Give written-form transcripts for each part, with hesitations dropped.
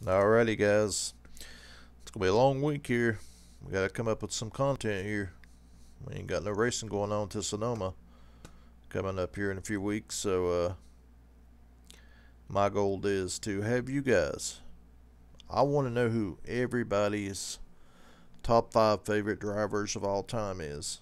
Alrighty, guys. It's gonna be a long week here. We gotta come up with some content here. We ain't got no racing going on to Sonoma coming up here in a few weeks, so my goal is to have you guys. I want to know who everybody's top five favorite drivers of all time is.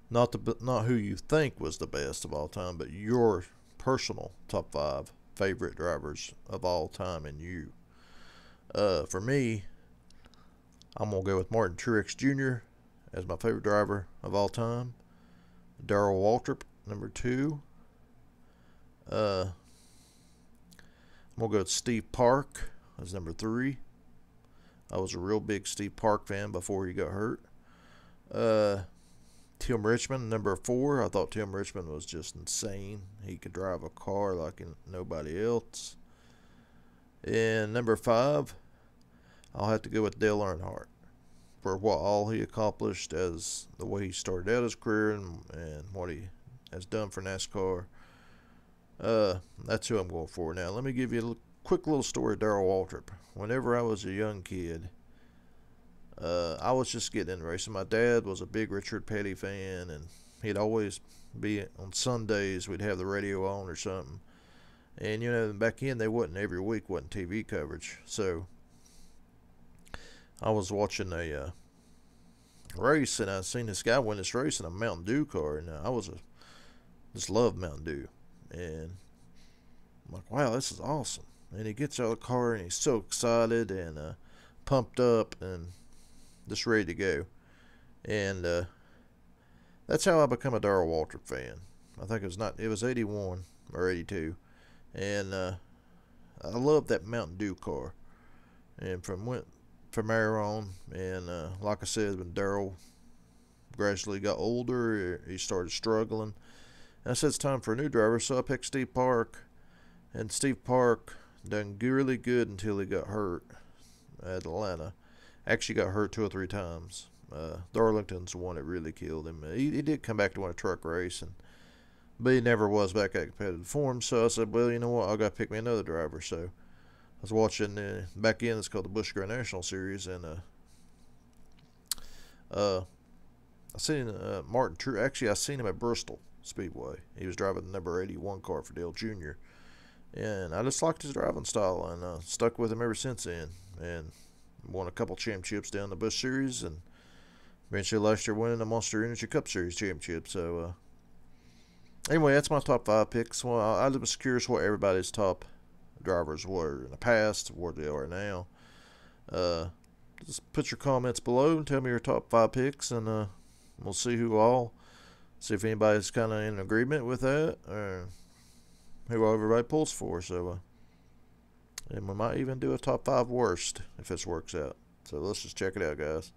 Not who you think was the best of all time, but your personal top five favorite drivers of all time, and you. For me, I'm gonna go with Martin Truex Jr. as my favorite driver of all time. Darrell Waltrip, number two. Uh, I'm gonna go with Steve Park as number three. I was a real big Steve Park fan before he got hurt. Uh, Tim Richmond, number four. I thought Tim Richmond was just insane. He could drive a car like nobody else. And number five, I'll have to go with Dale Earnhardt for what all he accomplished as the way he started out his career and what he has done for NASCAR. That's who I'm going for. Now, let me give you a quick little story of Darrell Waltrip. Whenever I was a young kid, I was just getting into racing. My dad was a big Richard Petty fan, and he'd always be on Sundays. We'd have the radio on or something. And back then they wasn't every week, wasn't TV coverage. So I was watching a race, and I seen this guy win this race in a Mountain Dew car, and just loved Mountain Dew, and I'm like, wow, this is awesome. And he gets out of the car, and he's so excited and pumped up and just ready to go. And that's how I become a Darrell Waltrip fan. I think it was 81 or 82, and I love that Mountain Dew car. And from there on, and like I said, when Darrell gradually got older, he started struggling. And I said it's time for a new driver, so I picked Steve Park. And Steve Park done really good until he got hurt at Atlanta. Actually got hurt two or three times. Darlington's the one that really killed him. He did come back to win a truck race, but he never was back at competitive form. So I said, well, you know what, I got to pick me another driver. So I was watching back in. It's called the Busch Grand National Series, and I seen Martin Truex. Actually, I seen him at Bristol Speedway. He was driving the number 81 car for Dale Jr. And I just liked his driving style, and stuck with him ever since then. And won a couple championships down the Busch Series, and eventually last year winning the Monster Energy Cup Series championship. So anyway, that's my top five picks. Well, I was curious what everybody's top drivers were in the past, where they are now. Just put your comments below and tell me your top five picks, and we'll see see if anybody's kind of in agreement with that, or who everybody pulls for. So, and we might even do a top five worst if this works out. So let's just check it out, guys.